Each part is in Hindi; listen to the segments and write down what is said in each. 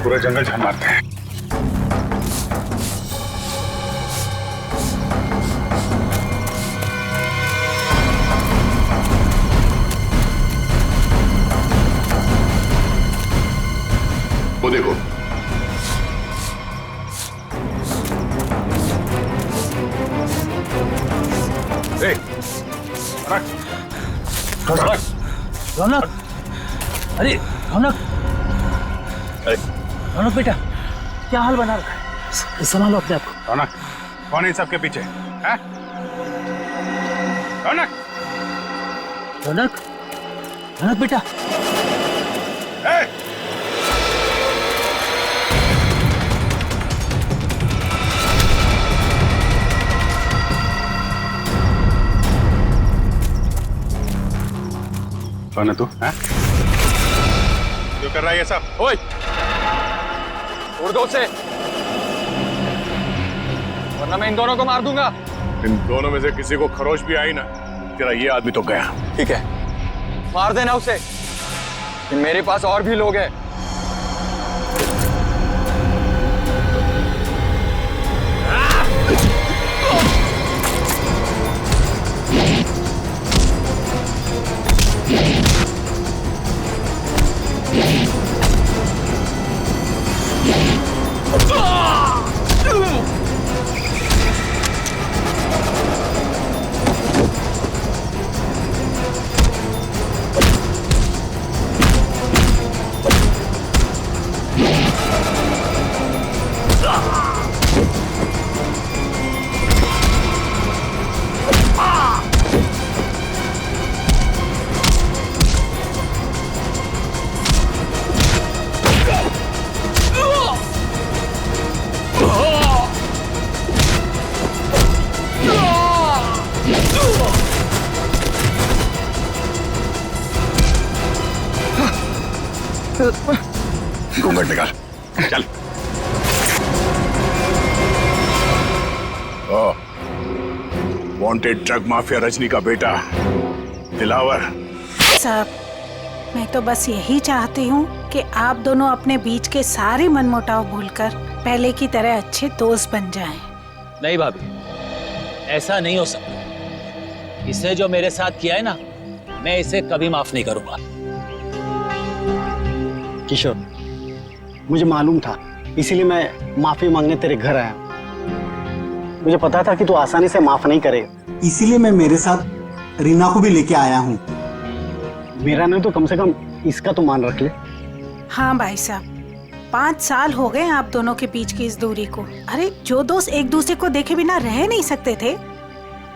पूरा जंगल छान मारते हैं। वो देखो, रौनक, रौनक, अरे रौनक, अरे रौनक बेटा, क्या हाल बना रखा है? संभालो अपने आप को। रौनक, कौन है इन सबके पीछे? हैं? रौनक, रौनक, रौनक बेटा, ए! कौन है तू? हैं? क्यों कर रहा है ये सब? ओए, उड़ दो उसे, वरना मैं इन दोनों को मार दूंगा। इन दोनों में से किसी को खरोच भी आई ना, तेरा ये आदमी तो गया। ठीक है, मार देना उसे। मेरे पास और भी लोग हैं। घूंघट निकाल, चल। वांटेड ड्रग माफिया रजनी का बेटा दिलावर। साहब, मैं तो बस यही चाहती हूँ कि आप दोनों अपने बीच के सारे मनमुटाव भूलकर पहले की तरह अच्छे दोस्त बन जाएं। नहीं भाभी, ऐसा नहीं हो सकता। इसने जो मेरे साथ किया है ना, मैं इसे कभी माफ नहीं करूंगा। किशोर, मुझे मालूम था, इसीलिए मैं माफी मांगने तेरे घर आया हूं। मुझे पता था कि तू आसानी से माफ नहीं करेगा, इसीलिए मैं मेरे साथ रीना को भी लेके आया हूँ। मेरा नहीं तो कम से कम इसका तो मान रख ले। हाँ भाई साहब, 5 साल हो गए आप दोनों के बीच की इस दूरी को। अरे जो दोस्त एक दूसरे को देखे बिना रह नहीं सकते थे,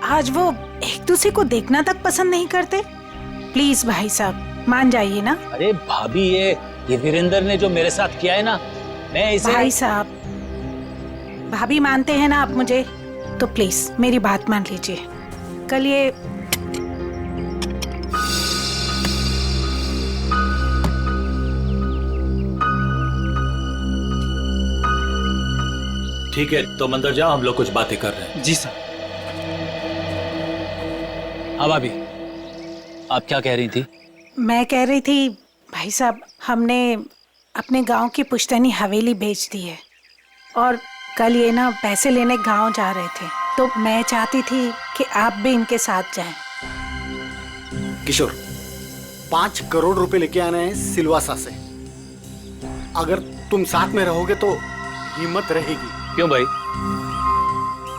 आज वो एक दूसरे को देखना तक पसंद नहीं करते। प्लीज भाई साहब, मान जाइए ना। अरे भाभी, ये वीरेंद्र ने जो मेरे साथ किया है ना, मैं इसे... भाई साहब, भाभी मानते हैं ना आप मुझे, तो प्लीज मेरी बात मान लीजिए। कल ये ठीक है, तो अंदर जाओ, हम लोग कुछ बातें कर रहे हैं। जी सर। हाँ भाभी, आप क्या कह रही थी? मैं कह रही थी भाई साहब, हमने अपने गांव की पुश्तैनी हवेली बेच दी है और कल ये ना पैसे लेने गांव जा रहे थे, तो मैं चाहती थी कि आप भी इनके साथ जाएं। किशोर, 5 करोड़ रुपए लेके आने हैं सिलवासा से। अगर तुम साथ में रहोगे तो हिम्मत रहेगी। क्यों भाई,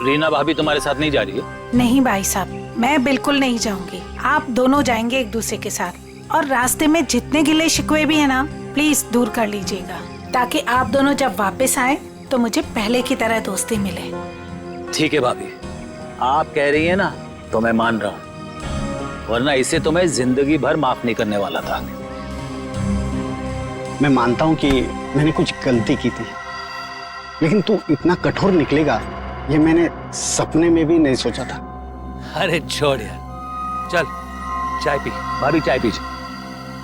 रीना भाभी तुम्हारे साथ नहीं जा रही है? नहीं भाई साहब, मैं बिल्कुल नहीं जाऊंगी। आप दोनों जाएंगे एक दूसरे के साथ, और रास्ते में जितने गिले शिकवे भी है ना, प्लीज दूर कर लीजिएगा, ताकि आप दोनों जब वापस आए तो मुझे पहले की तरह दोस्ती मिले। ठीक है भाभी, आप कह रही है ना, तो मैं मान रहा हूँ, वरना इसे तो मैं जिंदगी भर माफ नहीं करने वाला था। मैं मानता हूं कि मैंने कुछ गलती की थी, लेकिन तू इतना कठोर निकलेगा ये मैंने सपने में भी नहीं सोचा था। अरे छोड़ यार, चल चाय पी। भाभी चाय पीजिए।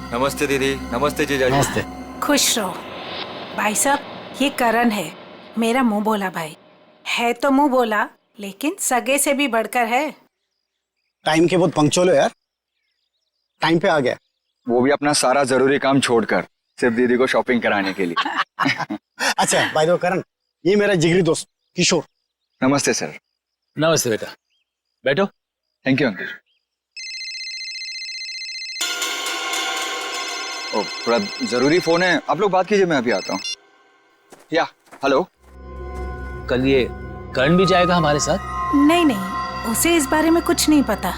नमस्ते दीदी। नमस्ते जीजा जी। नमस्ते। खुश रहो। भाई साहब, ये करण है, मेरा मुंह बोला भाई है। तो मुंह बोला, लेकिन सगे से भी बढ़कर है। टाइम के बहुत पंक्चुअल हो यार, टाइम पे आ गया। वो भी अपना सारा जरूरी काम छोड़कर सिर्फ दीदी को शॉपिंग कराने के लिए। अच्छा बाय द वे करण, ये मेरा जिगरी दोस्त किशोर। नमस्ते सर। नमस्ते बेटा, बैठो। Thank you uncle. ओ, थोड़ा जरूरी फोन है, आप लोग बात कीजिए, मैं अभी आता हूँ। या हेलो। कल ये करण भी जाएगा हमारे साथ? नहीं नहीं, उसे इस बारे में कुछ नहीं पता।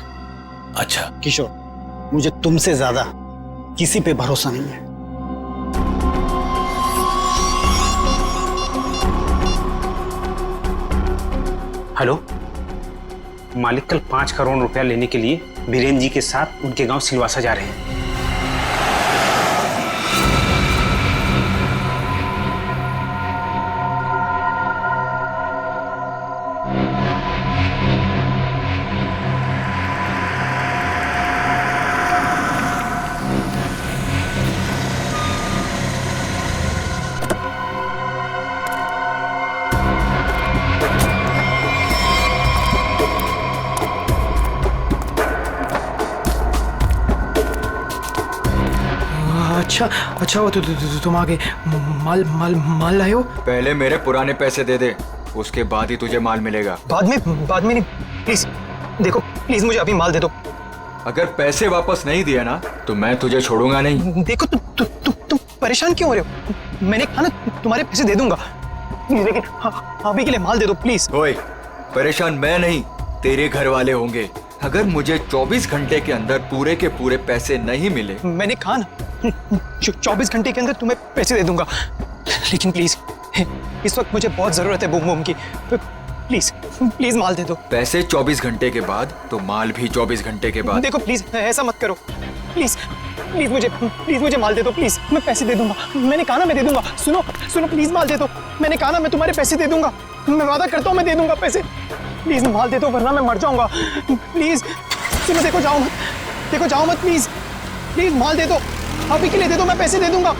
अच्छा। किशोर, मुझे तुमसे ज्यादा किसी पे भरोसा नहीं है। हेलो, मालिक कल 5 करोड़ रुपया लेने के लिए बीरेन जी के साथ उनके गांव सिलवासा जा रहे हैं। अच्छा वो तुम आगे माल लाए हो? पहले मेरे पुराने पैसे दे दे, उसके बाद ही तुझे माल मिलेगा। बाद में नहीं, प्लीज देखो, प्लीज मुझे अभी माल दे दो। अगर पैसे वापस नहीं दिए ना तो मैं तुझे छोड़ूंगा नहीं। देखो तुम परेशान क्यों हो रहे हो? मैंने कहा ना तुम्हारे पैसे दे दूंगा, लेकिन अभी के लिए माल दे दो प्लीज। ओए, परेशान मैं नहीं, तेरे घर वाले होंगे। अगर मुझे 24 घंटे के अंदर पूरे के पूरे पैसे नहीं मिले, मैंने कहा ना 24 घंटे के अंदर तुम्हें पैसे दे दूंगा, लेकिन प्लीज इस वक्त मुझे बहुत जरूरत है बूम बूम की। प्लीज माल दे दो। पैसे 24 घंटे के बाद तो माल भी 24 घंटे के बाद। देखो प्लीज ऐसा मत करो, प्लीज मुझे माल दे दो प्लीज, मैं पैसे दे दूंगा। मैंने कहा ना मैं दे दूंगा। सुनो प्लीज माल दे दो। मैंने कहा ना मैं तुम्हारे पैसे दे दूंगा, मैं वादा करता हूँ मैं दे दूंगा पैसे। प्लीज माल दे दो वरना मैं मर जाऊंगा। प्लीज सुनो, देखो जाओ मत प्लीज माल दे दो, अभी के लिए दे दो, मैं पैसे दे दूंगा।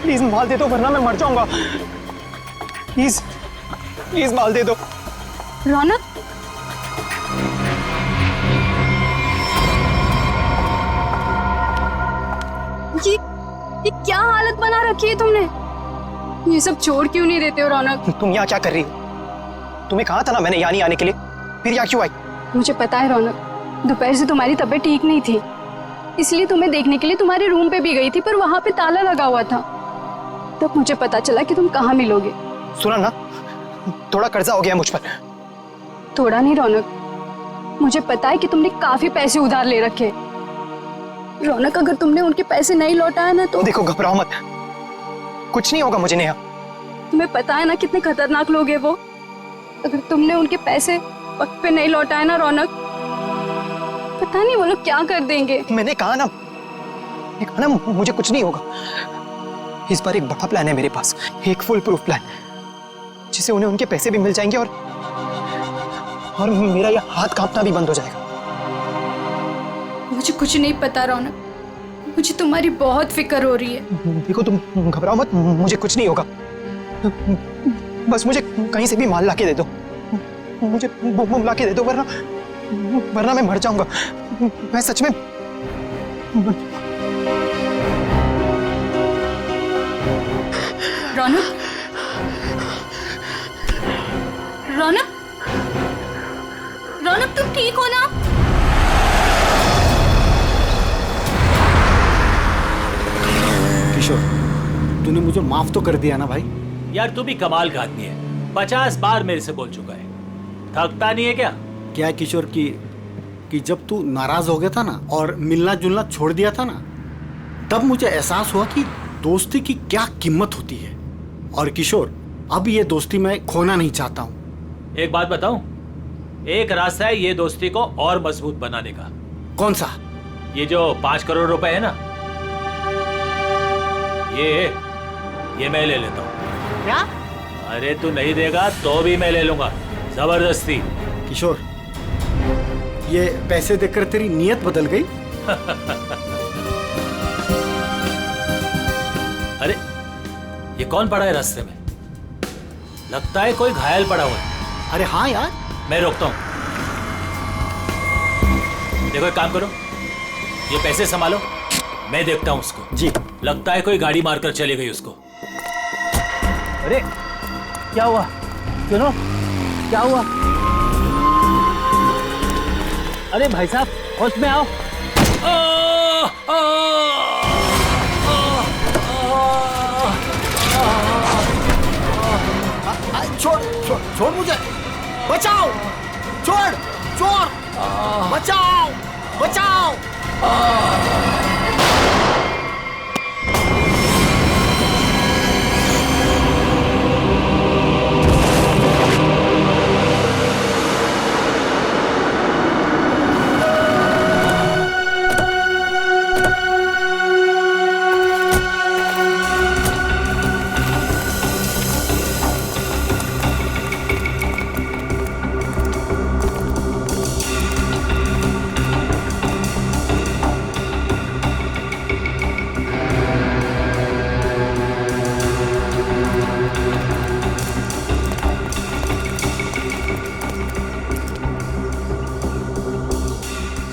प्लीज माल दे दो वरना मैं मर जाऊंगा। प्लीज माल दे दो। रौनक, ये क्या हालत बना रखी है तुमने? ये सब छोड़ क्यों नहीं देते हो रौनक? तुम यहाँ क्या कर रही हो? तुम्हें कहा था ना मैंने यहाँ नहीं आने के लिए, फिर यहाँ क्यों आई? मुझे पता है रौनक, दोपहर से तुम्हारी तबीयत ठीक नहीं थी, इसलिए तुम्हें देखने के लिए तुम्हारे रूम पे भी गई थी, पर वहां पे ताला लगा हुआ था। तब मुझे पता चला कि तुम कहाँ मिलोगे। सुना ना, थोड़ा कर्जा हो गया मुझ पर। थोड़ा नहीं रौनक, मुझे पता है कि तुमने काफी पैसे उधार ले रखे। रौनक, अगर तुमने उनके पैसे नहीं लौटाया ना तो देखो, घबराओ मत, कुछ नहीं होगा मुझे। नेहा, तुम्हें पता है ना कितने खतरनाक लोग हैं वो। अगर तुमने उनके पैसे वक्त पे नहीं लौटाए ना रौनक, पता नहीं वो लोग क्या कर देंगे। मैंने कहा ना मुझे कुछ नहीं होगा। इस बार एक बड़ा प्लान है मेरे पास, एक फुल प्रूफ प्लान, जिससे उन्हें उनके पैसे भी मिल जाएंगे और मेरा यह हाथ कांपना भी बंद हो जाएगा। मुझे कुछ नहीं पता रौनक, मुझे तुम्हारी बहुत फिक्र हो रही है। देखो तुम घबराओ मत, मुझे कुछ नहीं होगा। बस मुझे कहीं से भी माल लाके दे दो, मुझे बम लाके दे दो, वरना मैं मर जाऊंगा। मैं सच में रौनक, तुम ठीक हो ना? किशोर, तूने मुझे माफ तो कर दिया ना भाई? यार तू भी कमाल का आदमी है, 50 बार मेरे से बोल चुका है, थकता नहीं है क्या? क्या है किशोर कि जब तू नाराज हो गया था ना और मिलना जुलना छोड़ दिया था ना, तब मुझे एहसास हुआ कि दोस्ती की क्या कीमत होती है। और किशोर, अब ये दोस्ती मैं खोना नहीं चाहता हूँ। एक बात बताऊं, एक रास्ता है ये दोस्ती को और मजबूत बनाने का। कौन सा? ये जो 5 करोड़ रुपए है ना, ये मैं ले लेता हूँ। क्या? अरे तू नहीं देगा तो भी मैं ले लूंगा, जबरदस्ती। किशोर, ये पैसे देकर तेरी नीयत बदल गई? अरे ये कौन पड़ा है रास्ते में? लगता है कोई घायल पड़ा हुआ है। अरे हाँ यार, मैं रोकता हूं। देखो एक काम करो, ये पैसे संभालो, मैं देखता हूं उसको। जी। लगता है कोई गाड़ी मारकर चली गई उसको। अरे क्या हुआ? सुनो, क्या हुआ? अरे भाई साहब, होश में आओ। छोड़ छोड़ छोड़ मुझे, बचाओ, छोड़, चोर, बचाओ, बचाओ।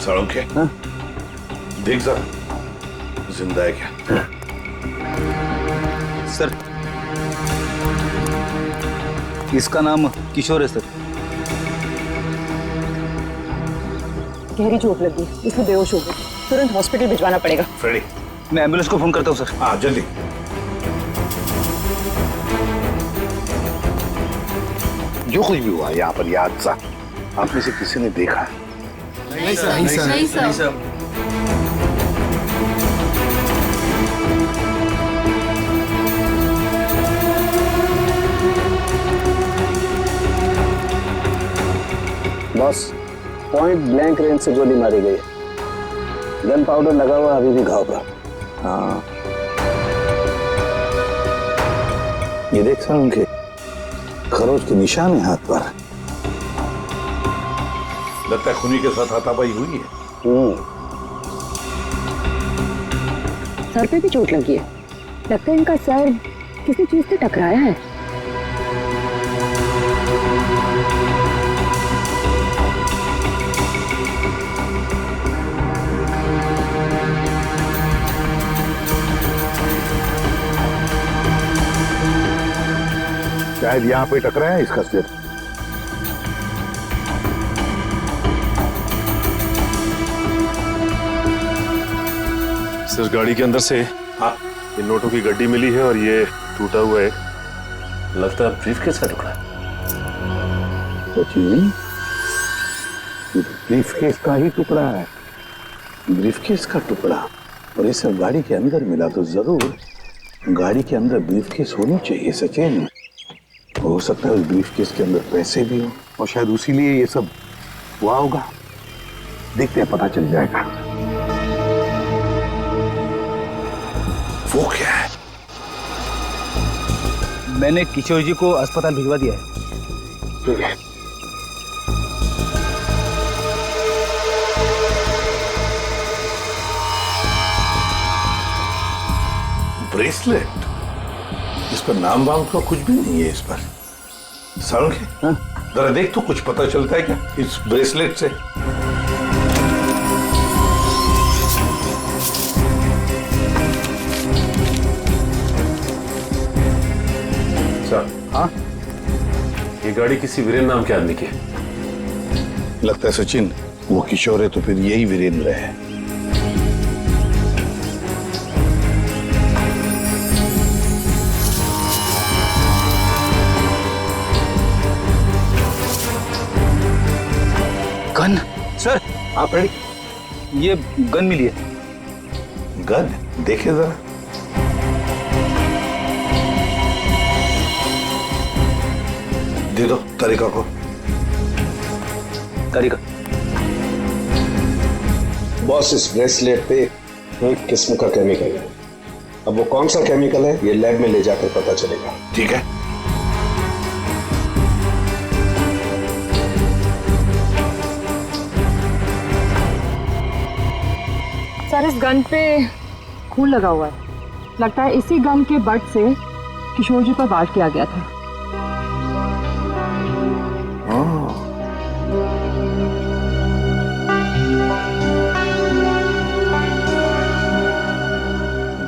साळुंखे, देख जरा जिंदा है क्या? सर, इसका नाम किशोर है सर। गहरी चोट लगी, इसको बेहोश हो गई, तुरंत हॉस्पिटल भिजवाना पड़ेगा। फ्रेडी, मैं एम्बुलेंस को फोन करता हूँ सर। हाँ जल्दी। जो कुछ भी हुआ यहाँ पर, यह हादसा आप में से किसी ने देखा है? नहीं सर, नहीं सर, नहीं sir. Boss, point blank range से गोली मारी गई। गन पाउडर लगा हुआ अभी भी घाव पर। हाँ, ये देख सर, उनके खरोच के निशान है हाथ पर। लगता है खूनी के साथ हाथापाई हुई है। सर पे भी चोट लगी है, लगता है इनका सर किसी चीज से टकराया है। शायद यहाँ पे टकराया है इसका सिर। सर, गाड़ी के अंदर से हाँ, इन नोटों की गड्डी मिली है और ये टूटा हुआ है। लगता है ब्रीफकेस का टुकड़ा। सचिन, ब्रीफकेस का ही टुकड़ा है। ब्रीफकेस का टुकड़ा, और ये सब गाड़ी के अंदर मिला तो जरूर गाड़ी के अंदर ब्रीफकेस होनी चाहिए सचिन। हो सकता है उस ब्रीफकेस के अंदर पैसे भी हो, और शायद उसी लिए ये सब हुआ होगा। देखते हैं, पता चल जाएगा। वो क्या है? मैंने किशोर जी को अस्पताल भिजवा दिया है। ठीक है। ब्रेसलेट, इस पर नाम वाम का कुछ भी नहीं है इस पर। साळुंखे, जरा देख तो कुछ पता चलता है क्या इस ब्रेसलेट से? सर, हाँ, ये गाड़ी किसी वीरेन नाम के आदमी की है। लगता है सचिन, वो किशोर है तो फिर यही वीरेंद्र है। Gun sir. आप रेडी? ये गन मिली है। गन देखे जरा। दे दो तारिका को। तारिका। बॉस, इस ब्रेसलेट पे एक किस्म का केमिकल है। अब वो कौन सा केमिकल है, ये लैब में ले जाकर पता चलेगा। ठीक है। सर, इस गन पे खून लगा हुआ है, लगता है इसी गन के बट से किशोर जी पर वार किया गया था।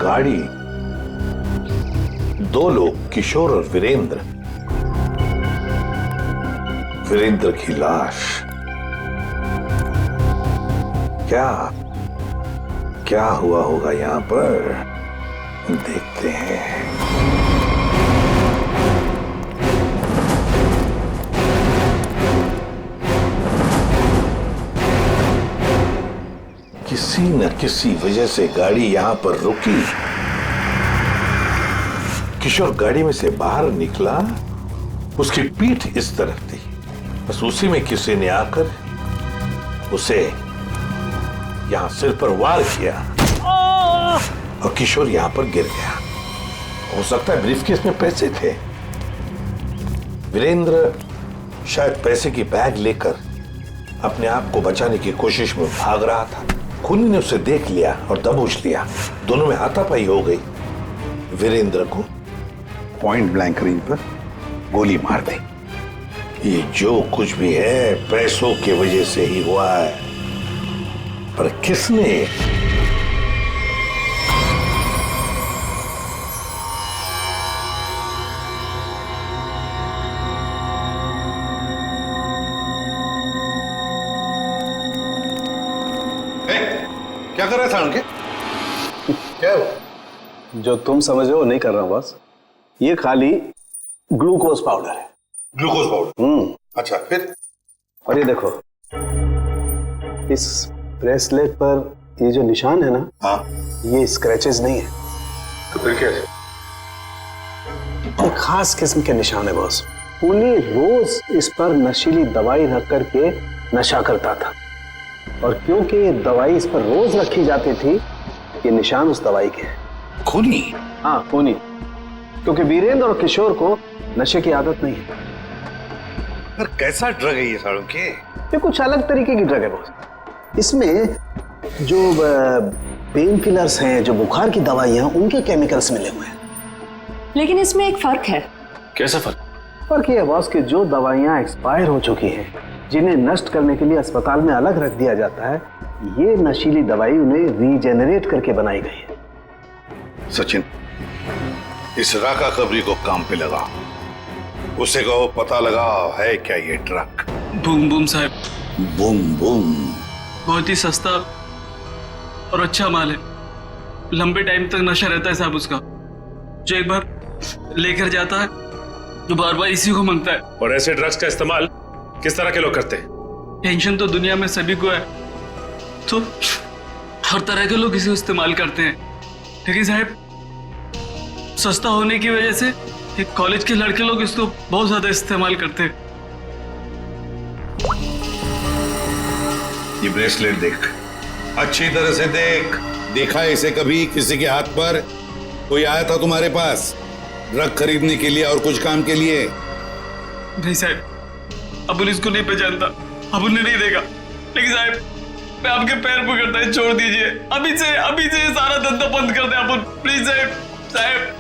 गाड़ी दो लोग, किशोर और वीरेंद्र। वीरेंद्र की लाश। क्या हुआ होगा यहां पर, देखते हैं। किसी न किसी वजह से गाड़ी यहां पर रुकी। किशोर गाड़ी में से बाहर निकला, उसकी पीठ इस तरफ थी, बस उसी में किसी ने आकर उसे यहां सिर पर वार किया और किशोर यहां पर गिर गया। हो सकता है ब्रीफकेस में पैसे थे। वीरेंद्र शायद पैसे की बैग लेकर अपने आप को बचाने की कोशिश में भाग रहा था। खूनी ने उसे देख लिया और दबोच लिया। दोनों में हाथापाई हो गई। वीरेंद्र को पॉइंट ब्लैंक रेंज पर गोली मार दी। ये जो कुछ भी है पैसों की वजह से ही हुआ है, पर किसने? क्या कर रहा था उनके? क्या हो? जो तुम समझ रहे हो नहीं कर रहा हूं बस। ये खाली ग्लूकोज पाउडर है। Glucose powder? अच्छा, फिर? और ये देखो, इस ब्रेसलेट पर ये जो निशान है ना, हाँ, ये स्क्रैचेस नहीं है। तो फिर क्या है? एक खास किस्म के निशान है बॉस। उन्हें रोज इस पर नशीली दवाई रख करके नशा करता था, और क्योंकि ये दवाई इस पर रोज रखी जाती थी, ये निशान उस दवाई के हैं। खूनी? हाँ, खूनी। क्योंकि वीरेंद्र और किशोर को नशे की आदत नहीं है। पर कैसा ड्रग है ये सालों के? ये कुछ अलग तरीके की ड्रग है बॉस। इसमें जो पेन किलर्स हैं, जो बुखार की दवाइयां, उनके केमिकल्स मिले हुए हैं। लेकिन इसमें एक फर्क है। कैसा फर्क? फर्क ये है बॉस कि जो दवाइयां एक्सपायर हो चुकी हैं, जिन्हें नष्ट करने के लिए अस्पताल में अलग रख दिया जाता है, ये नशीली दवाई उन्हें रीजेनरेट करके बनाई गई है। सचिन, इस राका कबरी को काम पे लगा। उसे कहो पता लगा है क्या ये ड्रग। बूम बूम साहब। बूम बूम बहुत ही सस्ता और अच्छा माल है। लंबे टाइम तक नशा रहता है साहब उसका। जो एक बार लेकर जाता है जो बार बार इसी को मांगता है। और ऐसे ड्रग्स का इस्तेमाल किस तरह के लोग करते हैं? टेंशन तो दुनिया में सभी को है, तो हर तरह के लोग इसे इस्तेमाल करते हैं। लेकिन साहब, सस्ता होने की वजह से एक कॉलेज के लड़के लोग इसको बहुत ज्यादा इस्तेमाल करते हैं। ये ब्रेसलेट देख, अच्छी तरह से देख। देखा है इसे कभी किसी के हाथ पर? कोई आया था तुम्हारे पास ड्रग खरीदने के लिए और कुछ काम के लिए? नहीं साहब, अबुल इसको नहीं पहचानता, अबुल ने नहीं देखा। लेकिन साहब, मैं आपके पैर पकड़ता है, छोड़ दीजिए। अभी से सारा धंधा बंद कर दे अबुल, प्लीज साहब।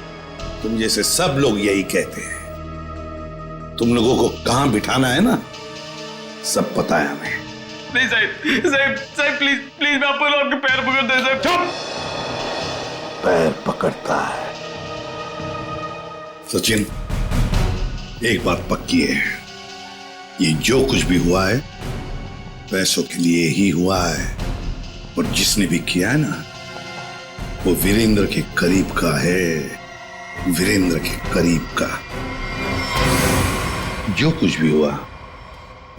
तुम जैसे सब लोग यही कहते हैं। तुम लोगों को कहां बिठाना है ना, सब पता है हमें। नहीं साहब प्लीज मैं आपके पैर पकड़ता है साहब। चुप! पैर पकड़ता है? सचिन, एक बात पक्की है, ये जो कुछ भी हुआ है पैसों के लिए ही हुआ है। और जिसने भी किया है ना, वो वीरेंद्र के करीब का है। वीरेंद्र के करीब का। जो कुछ भी हुआ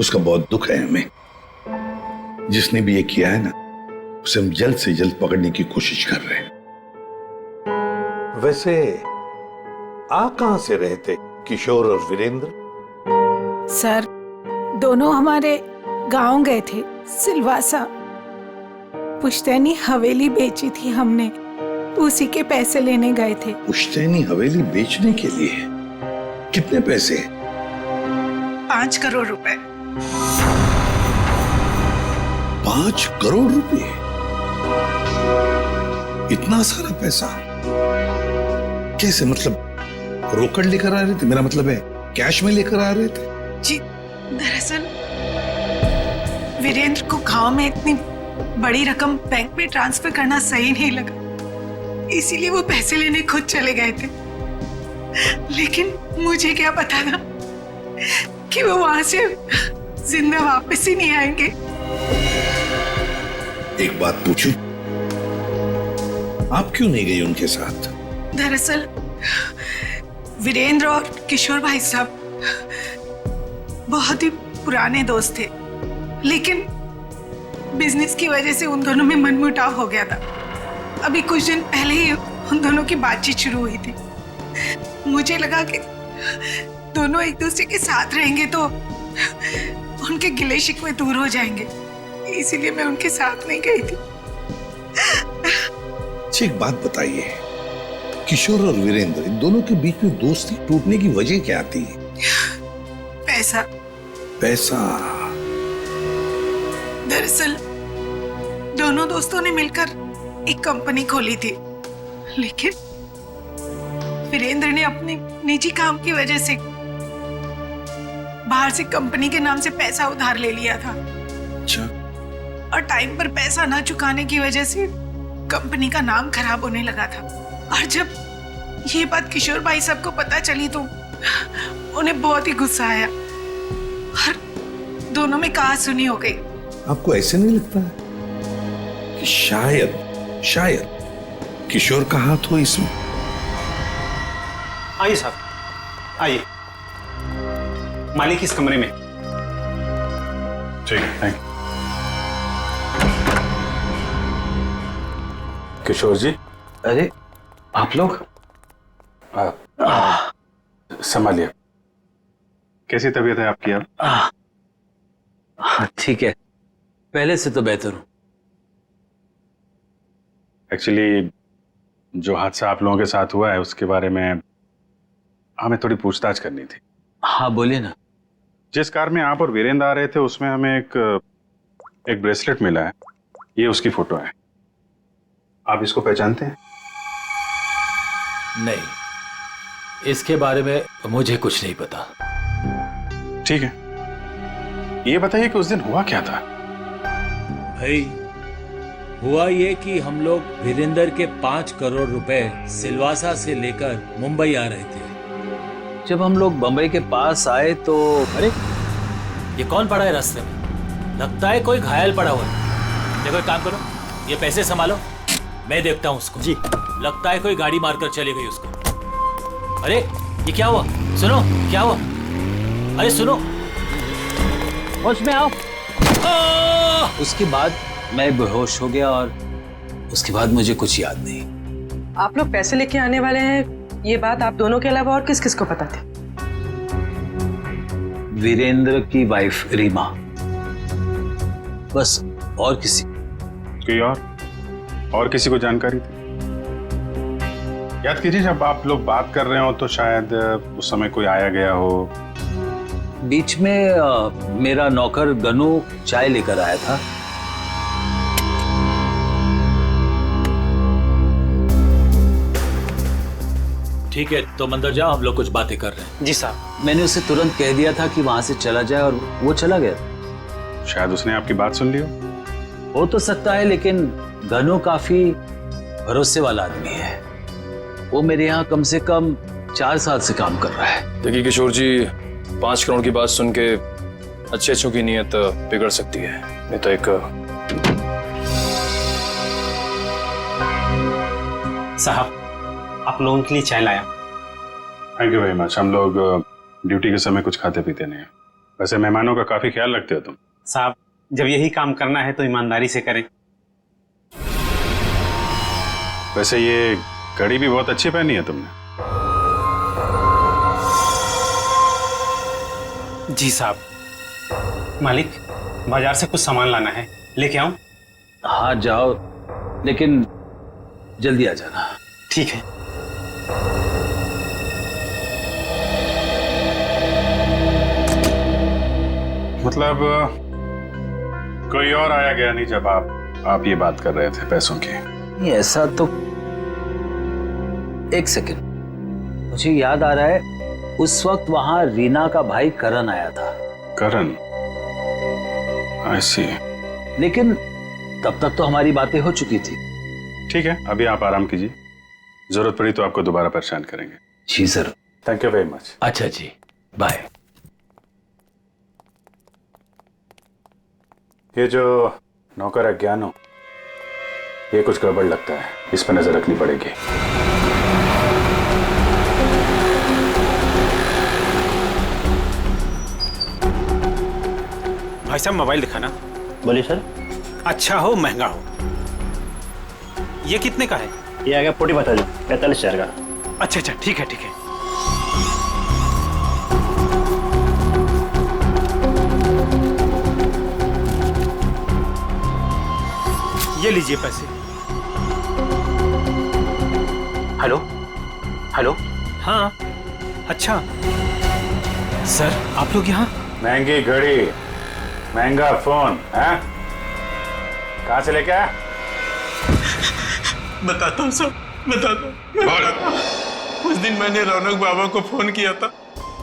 उसका बहुत दुख है हमें। जिसने भी ये किया है ना, उसे हम जल्द से जल्द पकड़ने की कोशिश कर रहे हैं। वैसे आप कहां से रहे थे किशोर और वीरेंद्र? सर, दोनों हमारे गांव गए थे, सिलवासा। पुश्तैनी हवेली बेची थी हमने, उसी के पैसे लेने गए थे। पुश्तैनी हवेली बेचने के लिए? कितने पैसे? 5 करोड़ रुपए। 5 करोड़ रुपए? इतना सारा पैसा कैसे? मतलब रोकड़ लेकर आ रहे थे? मेरा मतलब है कैश में लेकर आ रहे थे? जी, दरअसल वीरेंद्र को गांव में इतनी बड़ी रकम बैंक में ट्रांसफर करना सही नहीं लगा, इसीलिए वो पैसे लेने खुद चले गए थे। लेकिन मुझे क्या पता था कि वो वहां से जिंदा वापस ही नहीं आएंगे। एक बात पूछूं, आप क्यों नहीं गई उनके साथ? दरअसल वीरेंद्र और किशोर भाई साहब बहुत ही पुराने दोस्त थे, लेकिन बिजनेस की वजह से उन दोनों में मनमुटाव हो गया था। अभी कुछ दिन पहले ही उन दोनों की बातचीत शुरू हुई थी। मुझे लगा कि दोनों एक दूसरे के साथ रहेंगे तो उनके गिले शिकवे दूर हो जाएंगे, इसीलिए मैं उनके साथ नहीं गई थी। अच्छा, एक बात बताइए, किशोर और वीरेंद्र इन दोनों के बीच में दोस्ती टूटने की वजह क्या थी? पैसा। पैसा? दरअसल दोनों दोस्तों ने मिलकर एक कंपनी खोली थी, लेकिन वीरेंद्र ने अपने निजी काम की वजह से बाहर से कंपनी के नाम से पैसा उधार ले लिया था। अच्छा। और टाइम पर पैसा ना चुकाने की वजह से कंपनी का नाम खराब होने लगा था। और जब ये बात किशोर भाई साहब को पता चली तो उन्हें बहुत ही गुस्सा आया और दोनों में कहा-सुनी हो गई। आपको ऐसे नहीं लगता है कि शायद किशोर का हाथ हो इसमें? आइए साहब, आइए। मालिक इस कमरे में। ठीक है, थैंक यू। किशोर जी। अरे आप लोग? संभालिए। कैसी तबीयत है आपकी अब? ठीक है, पहले से तो बेहतर हूं। एक्चुअली जो हादसा आप लोगों के साथ हुआ है उसके बारे में हमें थोड़ी पूछताछ करनी थी। हाँ बोलिए ना। जिस कार में आप और वीरेंद्र आ रहे थे उसमें हमें एक ब्रेसलेट मिला है, ये उसकी फोटो है। आप इसको पहचानते हैं? नहीं, इसके बारे में मुझे कुछ नहीं पता। ठीक है, ये बताइए कि उस दिन हुआ क्या था? भाई हुआ ये कि हम लोग वीरेंद्र के 5 करोड़ रुपए सिलवासा से लेकर मुंबई आ रहे थे। जब हम लोग बंबई के पास आए तो अरे ये कौन पड़ा है रास्ते में? लगता है कोई घायल पड़ा हुआ है। देखो एक काम करो, ये पैसे संभालो, मैं देखता हूँ उसको। जी। लगता है कोई गाड़ी मारकर चली गई उसको। अरे ये क्या हुआ? सुनो, क्या हुआ? अरे सुनो, होश में आओ। उसके बाद मैं बेहोश हो गया और उसके बाद मुझे कुछ याद नहीं। आप लोग पैसे लेके आने वाले हैं, ये बात आप दोनों के अलावा और किस किस को पता थी? वीरेंद्र की वाइफ रीमा, बस। और किसी? कोई और किसी को जानकारी थी? याद कीजिए, जब आप लोग बात कर रहे हो तो शायद उस समय कोई आया गया हो। बीच में मेरा नौकर गनू चाय लेकर आया था। ठीक है, तो अंदर जाओ, हम लोग कुछ बातें कर रहे हैं। जी साहब। मैंने उसे तुरंत कह दिया था कि वहां से चला जाए और वो चला गया। शायद उसने आपकी बात सुन ली हो तो सकता है, लेकिन गनू काफी भरोसे वाला आदमी है। वो मेरे यहाँ कम से कम 4 साल से काम कर रहा है। देखिए किशोर जी, 5 करोड़ की बात सुन के अच्छों की नीयत बिगड़ सकती है। नहीं तो एक साहब, आप लोगों के लिए चाय लाया। Thank you very much. हम लोग ड्यूटी के समय कुछ खाते पीते नहीं हैं। वैसे मेहमानों का काफी ख्याल रखते हो तुम। साहब, जब यही काम करना है तो ईमानदारी से करें। वैसे ये घड़ी भी बहुत अच्छी पहनी है तुमने। जी साहब। मालिक, बाजार से कुछ सामान लाना है, लेके आऊं? हाँ जाओ, लेकिन जल्दी आ जाना। ठीक है। मतलब कोई और आया गया नहीं जब आप ये बात कर रहे थे पैसों की? नहीं, ऐसा तो एक सेकंड, मुझे याद आ रहा है उस वक्त वहां रीना का भाई करण आया था। करण? I see। लेकिन तब तक तो हमारी बातें हो चुकी थी। ठीक है, अभी आप आराम कीजिए, जरूरत पड़ी तो आपको दोबारा परेशान करेंगे। जी sir. Thank you very much. अच्छा जी, बाय। ये जो नौकर है ज्ञानो, ये कुछ गड़बड़ लगता है, इस पर नजर रखनी पड़ेगी। भाई साहब मोबाइल दिखाना। बोलिए सर। अच्छा हो महंगा हो। ये कितने का है? ये आ गया 45,000 का। अच्छा अच्छा, ठीक है ठीक है। ये लीजिए पैसे। Hello hello. हाँ अच्छा सर, आप लोग यहाँ? महंगी घड़ी, महंगा फोन है, कहाँ से लेके आया? बताता हूँ सर, बताता हूँ। उस दिन मैंने रौनक बाबा को फोन किया था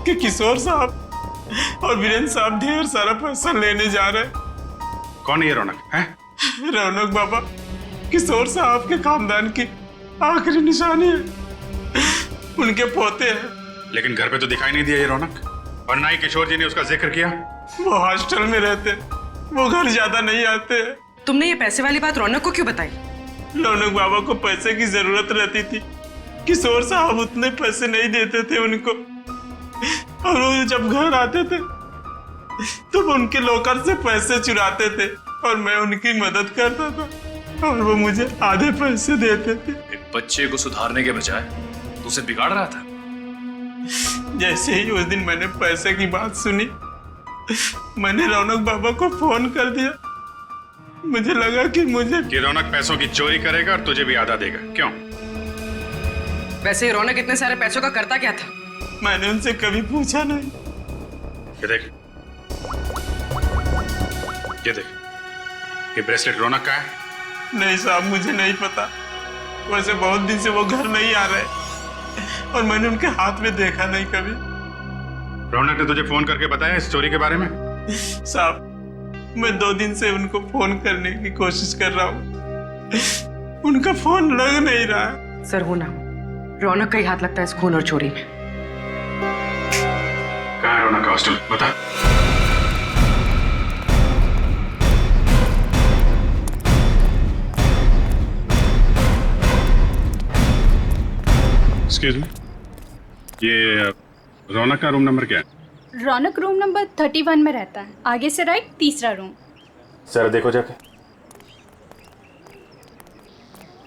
कि किशोर साहब और वीरेंद्र साहब ढेर सारा पैसा लेने जा रहे हैं। कौन है ये रौनक? है रौनक बाबा किशोर साहब के खानदान की आखिरी निशानी है, उनके पोते हैं। लेकिन घर पे तो दिखाई नहीं दिया ये रौनक, और ना ही किशोर जी ने उसका जिक्र किया। वो हॉस्टल में रहते, वो घर ज्यादा नहीं आते। तुमने ये पैसे वाली बात रौनक को क्यों बताई? रौनक बाबा को पैसे की जरूरत रहती थी, किशोर साहब उतने पैसे नहीं देते थे उनको, और वो जब घर आते थे तो वो उनके लॉकर से पैसे चुराते थे और मैं उनकी मदद करता था और वो मुझे आधे पैसे देते थे। एक बच्चे को सुधारने के बजाय तो उसे बिगाड़ रहा था। जैसे ही उस दिन मैंने पैसे की बात सुनी, मैंने रौनक बाबा को फोन कर दिया। मुझे लगा कि रौनक पैसों की चोरी करेगा और तुझे भी आधा देगा। क्यों? वैसे रौनक इतने सारे पैसों का करता क्या था? मैंने उनसे कभी पूछा नहीं। ये देख, ये देख, ये ब्रेसलेट रौनक का है? नहीं साहब, मुझे नहीं पता। वैसे बहुत दिन से वो घर नहीं आ रहे और मैंने उनके हाथ में देखा नहीं कभी। रौनक ने तुझे फोन करके बताया इस चोरी के बारे में? साहब, मैं 2 दिन से उनको फोन करने की कोशिश कर रहा हूँ, उनका फोन लग नहीं रहा। सर हो ना, रौनक का ही हाथ लगता है इस खून और चोरी में। कहाँ है रौनक का हॉस्टल? बता। एक्सक्यूज मी, ये रौनक का रूम नंबर क्या है? रौनक रूम नंबर 31 में रहता है, आगे से राइट, तीसरा रूम। सर देखो जाके।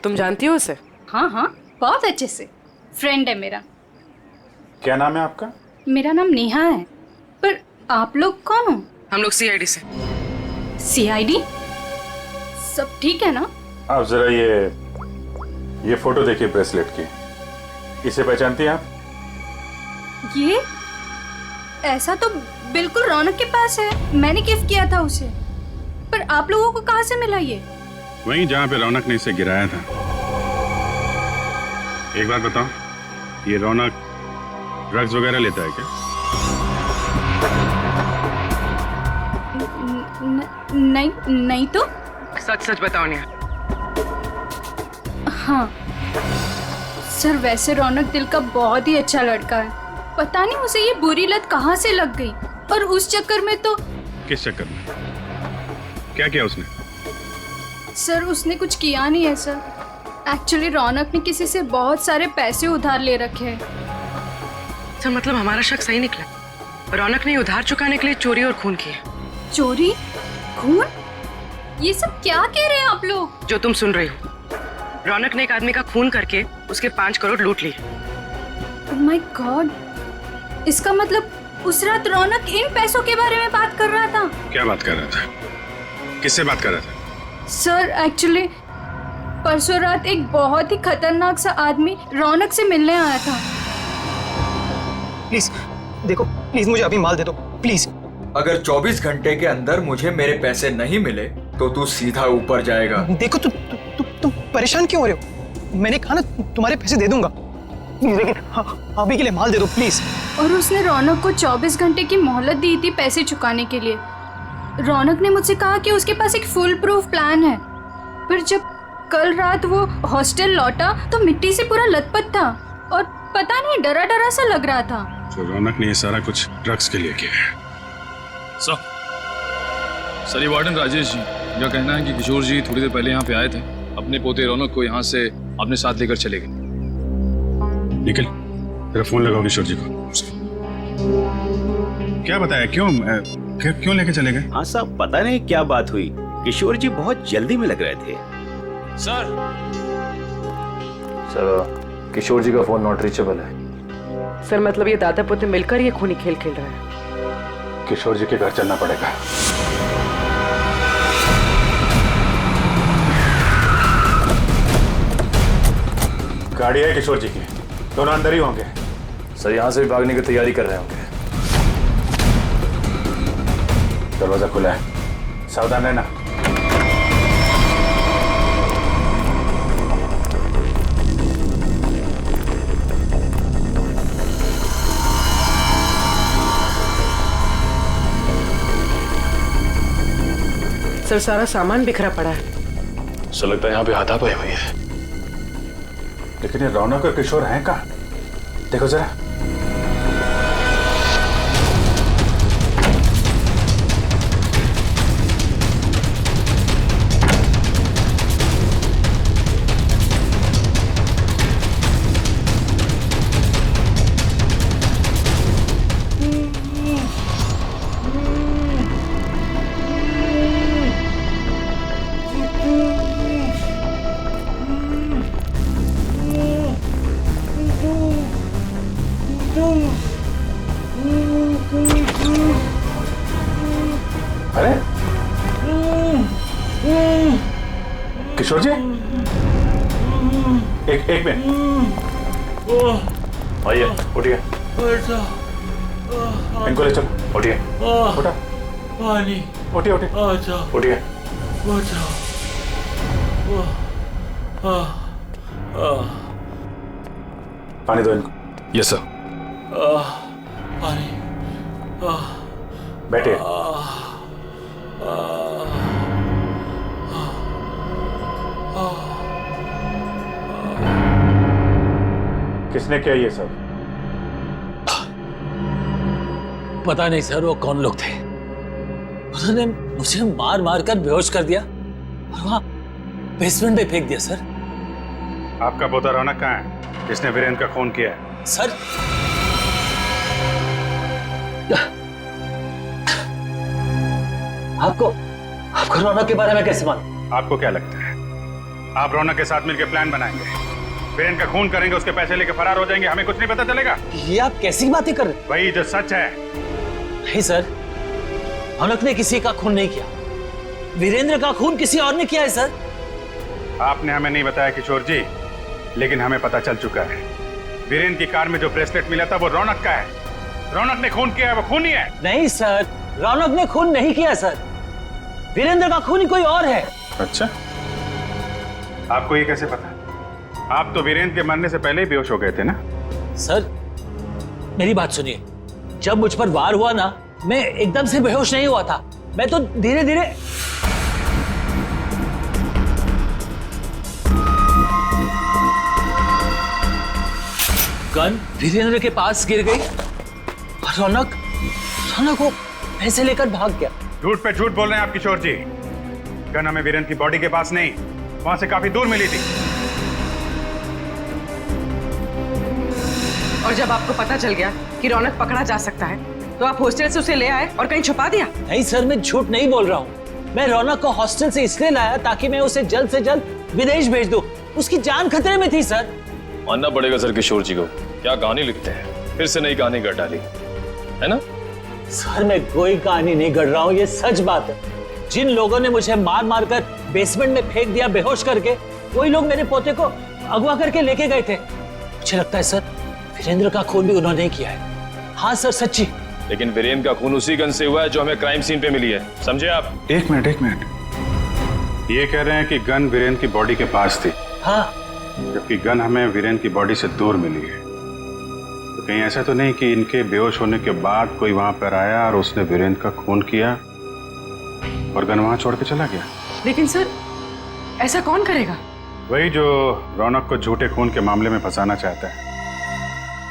तुम जानती हो उसे? हाँ हाँ, बहुत अच्छे से, फ्रेंड है मेरा। क्या नाम है आपका? मेरा नाम नेहा है। पर आप लोग कौन हो? हम लोग सीआईडी से। सीआईडी? सब ठीक है ना? आप जरा ये फोटो देखिए ब्रेसलेट की, इसे पहचानती हैं आप? ये ऐसा तो बिल्कुल रौनक के पास है, मैंने गिफ्ट किया था उसे। पर आप लोगों को कहाँ से मिला ये? वहीं जहाँ पे रौनक ने इसे गिराया था। एक बात बताओ, ये रौनक ड्रग्स वगैरह लेता है क्या? नहीं तो। सच सच बताओ नेहा। हाँ सर, वैसे रौनक दिल का बहुत ही अच्छा लड़का है। पता नहीं उसे ये बुरी लत कहाँ से लग गई, और उस चक्कर में तो। किस चक्कर में? क्या किया उसने? सर उसने कुछ किया नहीं है सर। एक्चुअली रौनक ने किसी से बहुत सारे पैसे उधार ले रखे हैं। सर मतलब हमारा शक सही निकला, रौनक ने उधार चुकाने के लिए चोरी और खून किया। चोरी? खून? ये सब क्या कह रहे हैं आप लोग? जो तुम सुन रही हो, रौनक ने एक आदमी का खून करके उसके 5 करोड़ लूट लिए। ओह माय गॉड, इसका मतलब उस रात रौनक इन पैसों के बारे में बात कर रहा था। क्या बात कर रहा था? किससे बात कर रहा था? सर एक्चुअली परसों रात एक बहुत ही खतरनाक सा आदमी रौनक से मिलने आया था। प्लीज देखो, प्लीज मुझे अभी माल दे दो प्लीज। अगर 24 घंटे के अंदर मुझे मेरे पैसे नहीं मिले तो तू सीधा ऊपर जाएगा। देखो तुम परेशान क्यों हो रहे हो? मैंने कहा ना तुम्हारे पैसे दे दूंगा, लेकिन अभी के लिए माल दे दो प्लीज। और उसने रौनक को 24 घंटे की मोहलत दी थी पैसे चुकाने के लिए। रौनक ने मुझसे कहा कि उसके पास एक फुल प्रूफ प्लान है। पर जब कल रात वो हॉस्टल लौटा तो मिट्टी से पूरा लथपथ था और पता नहीं, डरा डरा सा लग रहा था। तो रौनक ने ये सारा कुछ ड्रग्स के लिए किया है। सर ये वार्डन राजेश जी का कहना है कि किशोर जी थोड़ी देर पहले यहाँ पे आए थे, अपने पोते रौनक को यहाँ से अपने साथ लेकर चले गए। निखिल, तेरा फोन लगाओ किशोर जी को। क्या बताया, क्यों लेके चले गए? हाँ साहब, पता नहीं क्या बात हुई, किशोर जी बहुत जल्दी में लग रहे थे। सर किशोर जी का फोन नॉट रीचेबल है। सर मतलब ये दादा पोते मिलकर ये खूनी खेल खेल रहे हैं। किशोर जी के घर चलना पड़ेगा। गाड़ी है किशोर जी की, दोनों अंदर ही होंगे। सर यहाँ से भी भागने की तैयारी कर रहे होंगे। दरवाजा खुला है, सावधान रहना। सर सारा सामान बिखरा पड़ा है। सर लगता है यहाँ पे हाथापाई हुई है। लेकिन ये रौनक और किशोर हैं कहाँ? देखो जरा। अरे किशोर जी, एक मिनट, आइए उठिए। इनको ले चलो। उठिए, उठा, पानी, उठिए उठिए। पानी दो इनको। Yes sir. पानी, बैठिए। किसने किया ये सब? पता नहीं सर वो कौन लोग थे। उन्होंने मुझे मार मार कर बेहोश कर दिया और वहां बेसमेंट में फेंक दिया सर। आपका पोता रौनक कहाँ है, जिसने वीरेंद्र का खून किया है? सर आपको रौनक के बारे में कैसे मालूम? आपको क्या लगता है आप रौनक के साथ मिलकर प्लान बनाएंगे, वीरेंद्र का खून करेंगे, उसके पैसे लेकर फरार हो जाएंगे, हमें कुछ नहीं पता चलेगा? ये आप कैसी बातें कर रहे हैं? वही जो सच है। नहीं सर, रौनक ने किसी का खून नहीं किया, वीरेंद्र का खून किसी और ने किया है सर। आपने हमें नहीं बताया किशोर जी, लेकिन हमें पता चल चुका है वीरेंद्र की कार में जो ब्रेसलेट मिला था वो रौनक का है। रौनक ने खून किया है, वो खूनी है। नहीं सर, रौनक ने खून नहीं किया सर, वीरेंद्र का खूनी कोई और है। अच्छा, आपको ये कैसे पता? आप तो वीरेंद्र के मरने से पहले ही बेहोश हो गए थे ना? सर मेरी बात सुनिए, जब मुझ पर वार हुआ ना, मैं एकदम से बेहोश नहीं हुआ था, मैं तो धीरे धीरे। गन वीरेंद्र के पास गिर गई और रौनक को पैसे लेकर भाग गया। झूठ पे झूठ बोल रहे हैं आप किशोर जी। गन हमें वीरेंद्र की बॉडी के पास नहीं, वहां से काफी दूर मिली थी। और जब आपको पता चल गया कि रौनक पकड़ा जा सकता है तो आप हॉस्टल से उसे ले आए और कहीं छुपा दिया? नहीं सर, मैं झूठ नहीं बोल रहा हूँ। मैं रौनक को हॉस्टल से इसलिए लाया ताकि मैं उसे जल्द से जल्द विदेश भेज दूं। उसकी जान खतरे में थी सर। मानना पड़ेगा सर किशोर जी को, क्या कहानी लिखते हैं, फिर से नई कहानी गढ़ डाली है ना? सर मैं कोई कहानी नहीं गढ़ रहा हूँ, ये सच बात है। जिन लोगों ने मुझे मार मार कर बेसमेंट में फेंक दिया बेहोश करके, वही लोग मेरे पोते को अगवा करके लेके गए थे। मुझे लगता है सर वीरेंद्र का खून भी उन्होंने ही किया है। हाँ सर सच्ची। लेकिन वीरेंद्र का खून उसी गन से हुआ है जो हमें क्राइम सीन पे मिली है, समझे आप? एक मिनट, ये कह रहे हैं कि गन वीरेंद्र की बॉडी के पास थी। हाँ, जबकि गन हमें वीरेंद्र की बॉडी से दूर मिली है। तो कहीं ऐसा तो नहीं कि इनके बेहोश होने के बाद कोई वहां पर आया और उसने वीरेंद्र का खून किया और गन वहां छोड़ के चला गया? लेकिन सर ऐसा कौन करेगा? वही जो रौनक को झूठे खून के मामले में फंसाना चाहता है।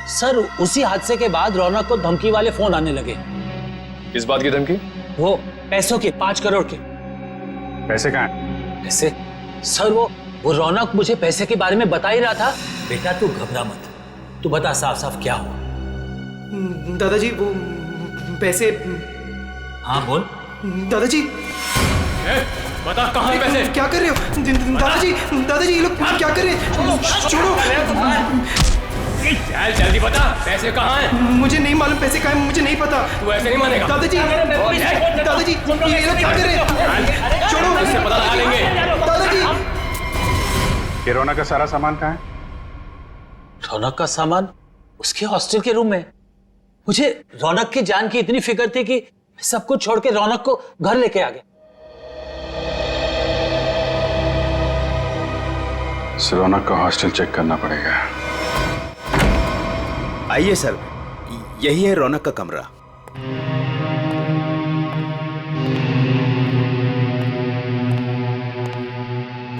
सर उसी हादसे के बाद रौनक को धमकी वाले फोन आने लगे। किस बात की धमकी? वो पैसों के, 5 करोड़ के। पैसे कहाँ हैं? पैसे? सर वो रौनक मुझे पैसे के बारे में बता ही रहा था। बेटा तू घबरा मत, तू बता साफ साफ क्या हुआ। दादाजी वो पैसे। हाँ बोल। दादाजी बता कहाँ हैं पैसे? क्या कर रहे हो दादाजी? दादाजी ये लोग क्या कर रहे हैं? छोड़ो। चल जल्दी बता, पैसे कहाँ हैं? मुझे नहीं मालूम पैसे कहाँ हैं, मुझे नहीं पता। तू ऐसे नहीं मानेगा। दादाजी दादाजी ये लोग क्या कर रहे हैं? छोड़ो, उससे पता लगा लेंगे। दादाजी ये रौनक का सारा सामान कहाँ है? रौनक का सामान उसके हॉस्टल के रूम में। मुझे रौनक की जान की इतनी फिक्र थी कि सब कुछ छोड़ के रौनक को घर लेके आ गया। रौनक का हॉस्टल चेक करना पड़ेगा। आइए सर, यही है रौनक का कमरा।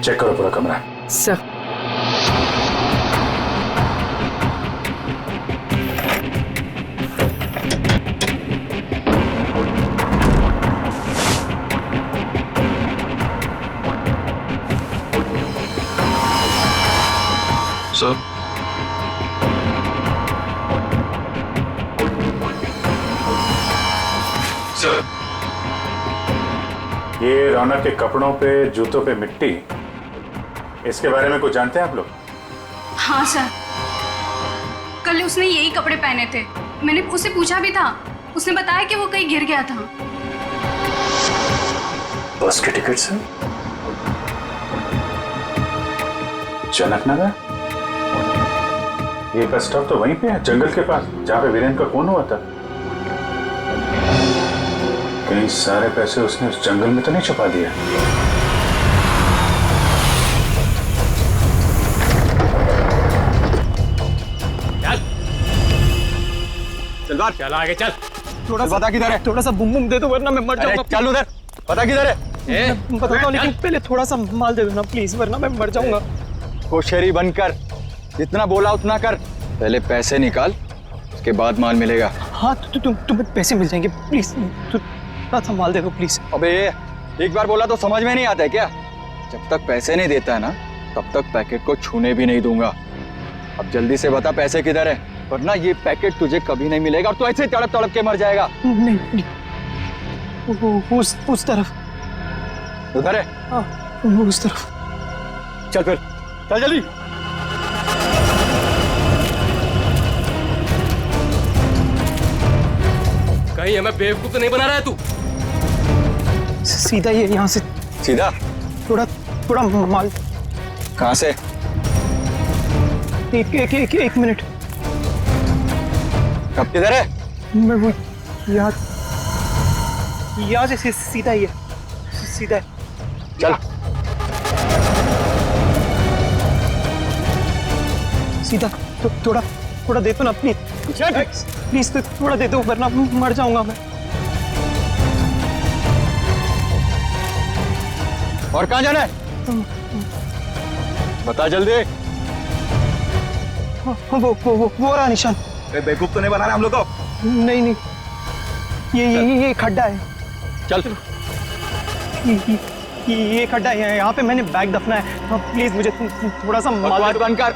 चेक करो पूरा कमरा। सर सर सर ये रौनक के कपड़ों पे, जूतों पे मिट्टी, इसके बारे में कुछ जानते हैं आप लोग? हाँ सर, कल उसने यही कपड़े पहने थे। मैंने उससे पूछा भी था, उसने बताया कि वो कहीं गिर गया था। बस के टिकट से जनकनगर? ये बस स्टॉप तो वहीं पे है, जंगल के पास, जहाँ पे वीरेंद्र का खून हुआ था। कहीं सारे पैसे उसने उस जंगल में तो नहीं छुपा दिया? चल बाहर, चल आगे चल। थोड़ा सा पता किधर है? थोड़ा सा बुम बुम दे दो वरना मैं मर जाऊंगा। चल उधर, पता किधर है? मैं बताता हूँ, लेकिन पहले थोड़ा सा माल दे दो ना प्लीज, वरना मैं मर जाऊंगा। होशियारी बनकर जितना बोला उतना कर। पहले पैसे निकाल, उसके बाद माल मिलेगा। हाँ तुम्हें पैसे मिल जाएंगे, प्लीज थोड़ा सा माल दे दो प्लीज। अबे एक बार बोला तो समझ में नहीं आता है क्या? जब तक पैसे नहीं देता है ना, तब तक पैकेट को छूने भी नहीं दूंगा। अब जल्दी से बता पैसे किधर है, वरना ये पैकेट तुझे कभी नहीं मिलेगा और तू ऐसे तड़प तड़प के मर जाएगा। नहीं उस तरफ। उधर है? हाँ उस तरफ। चल फिर, चल जल्दी। कहीं हमें बेवकूफ तो नहीं बना रहा है तू? सीधा ये यहाँ से। सीधा? थोड़ा माल। कहाँ से? एक मिनट। कब किधर है? मैं वो यहाँ से सीधा ही है, सीधा है। चल सीधा। तो थोड़ा दे दो ना प्लीज तो थोड़ा दे दो, वरना मर जाऊंगा मैं। और कहाँ जाना है? बता जल्दी। वो रहा निशान। बेवकूफ तो नहीं बना रहा हम लोग को? नहीं ये खड्डा है। चल ये खड्डा है, यहाँ पे मैंने बैग दफना है। प्लीज मुझे थोड़ा सा माल बंद कर,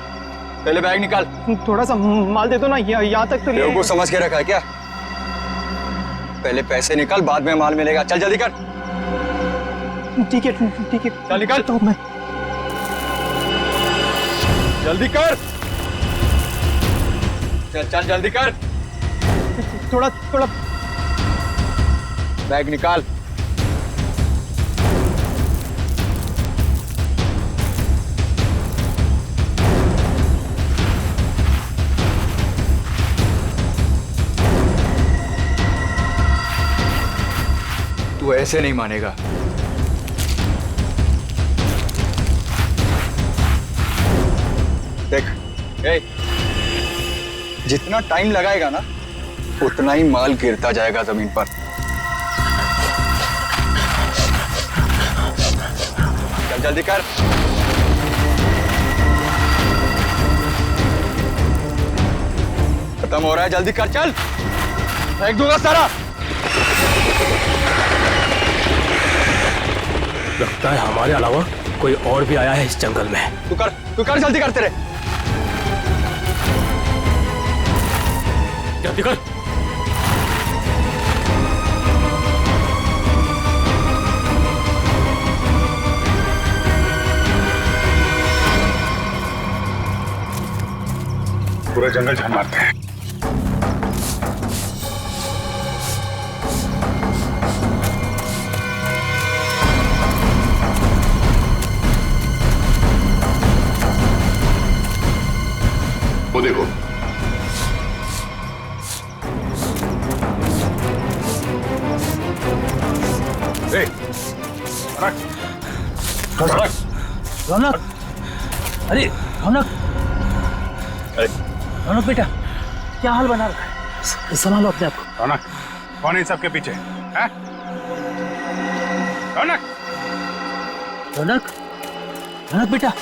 पहले बैग निकाल। थोड़ा सा माल दे दो ना, यहाँ तक तो लोगों को समझ के रखा है क्या? पहले पैसे निकाल, बाद में माल मिलेगा। चल जल्दी कर। ठीक है चल निकाल। तो मैं जल्दी कर। चल जल्दी कर। थोड़ा बैग निकाल। तू ऐसे नहीं मानेगा। देख, जितना टाइम लगाएगा ना, उतना ही माल गिरता जाएगा जमीन पर। चल जल्दी कर। खत्म हो रहा है, जल्दी कर, चल। फेंक दूंगा सारा। लगता है हमारे अलावा कोई और भी आया है इस जंगल में। तू कर जल्दी करते रहे। जल्दी कर। पूरा जंगल झाड़ मारते हैं। वो देखो, रौनक, अरे रौनक, रौनक बेटा, क्या हाल बना रखा है? संभालो अपने आप को। रौनक, कौन है इन सबके पीछे? हैं? रौनक, रौनक, रौनक बेटा।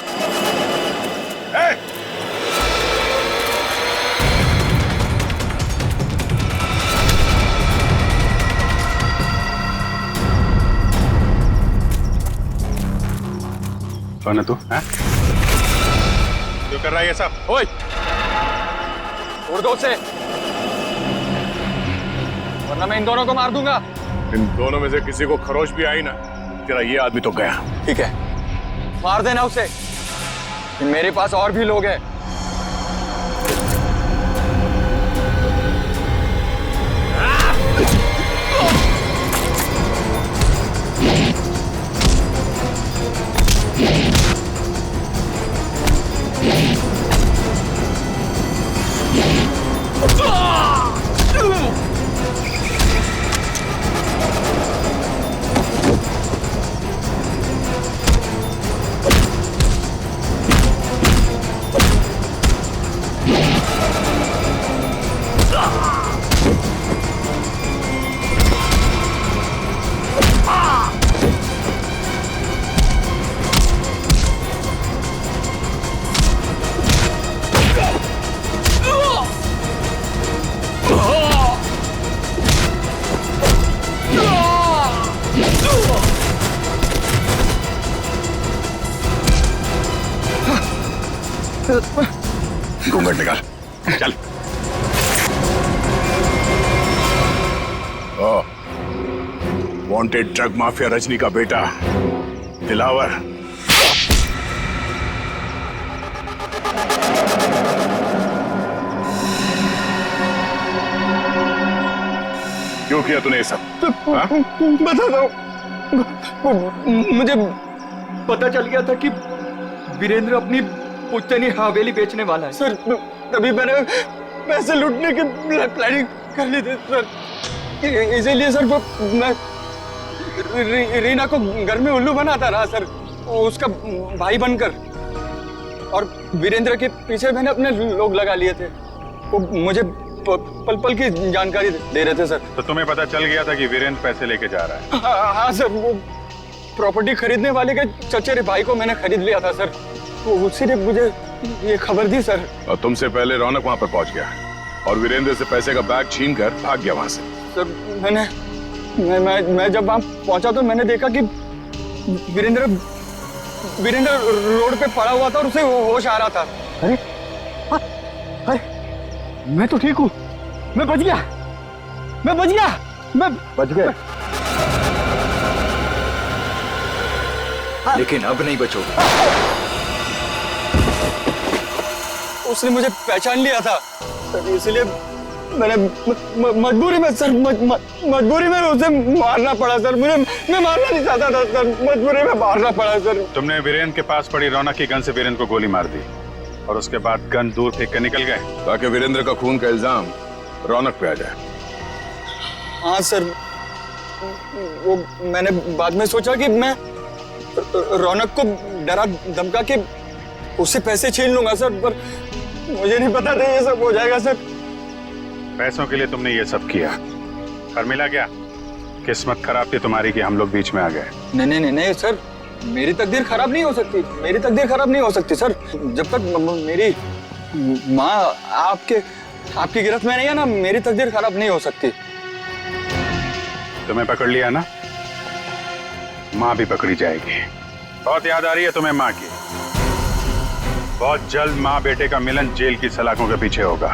कौन है तू? हैं? क्यों कर रहा है ये सब? ओए, छोड़ दो उसे, वरना मैं इन दोनों को मार दूंगा। इन दोनों में से किसी को खरोच भी आई ना, तेरा ये आदमी तो गया। ठीक है, मार देना उसे। मेरे पास और भी लोग हैं। घूंघट निकाल, चल। वांटेड ड्रग माफिया रजनी का बेटा दिलावर। क्यों किया तूने ये सब? बता दो, मुझे पता चल गया था कि वीरेंद्र अपनी पुश्तैनी हवेली बेचने वाला है सर। तभी मैंने पैसे लूटने की प्लानिंग कर ली थी सर। इसीलिए सर मैं रीना को घर में उल्लू बनाता रहा सर, उसका भाई बनकर। और वीरेंद्र के पीछे मैंने अपने लोग लगा लिए थे। वो मुझे पल पल की जानकारी दे रहे थे सर। तो तुम्हें पता चल गया था कि वीरेंद्र पैसे लेके जा रहा है? हाँ सर, वो प्रॉपर्टी खरीदने वाले के चचेरे भाई को मैंने खरीद लिया था सर। तो उसी ने मुझे ये खबर दी सर। और तुमसे पहले रौनक वहां पर पहुंच गया और वीरेंद्र से पैसे का बैग छीन कर भाग गया वहां से। सर मैं जब वहां पहुंचा तो मैंने देखा कि वीरेंद्र रोड पे पड़ा हुआ था और उसे होश आ रहा था। अरे मैं तो ठीक हूँ, मैं बच गया, मैं बच गया। लेकिन अब नहीं बचोगे। उसने मुझे पहचान लिया था सर, इसलिए मैंने मजबूरी में सर, मजबूरी में उसे मारना पड़ा सर। मैं मारना नहीं चाहता था सर, मजबूरी में मारना पड़ा सर। तुमने वीरेंद्र के पास पड़ी रौनक की गन से वीरेंद्र को गोली मार दी और उसके बाद गन दूर फेंक कर निकल गए ताकि वीरेंद्र का खून का इल्जाम रौनक पे आ जाए। हाँ सर, वो मैंने बाद में सोचा कि मैं रौनक को डरा धमका के उससे पैसे छीन लूंगा सर, पर मुझे नहीं पता था ये सब हो जाएगा सर। पैसों के लिए तुमने ये सब किया, पर मिला क्या? किस्मत खराब थी तुम्हारी कि हम लोग बीच में आ गए। नहीं सर, मेरी तकदीर खराब नहीं हो सकती, मेरी तकदीर खराब नहीं हो सकती सर। जब तक मेरी माँ आपके आपकी गिरफ्त में नहीं है ना, मेरी तकदीर खराब नहीं हो सकती। तुम्हें पकड़ लिया ना, माँ भी पकड़ी जाएगी। बहुत याद आ रही है तुम्हें माँ की। बहुत जल्द माँ बेटे का मिलन जेल की सलाखों के पीछे होगा।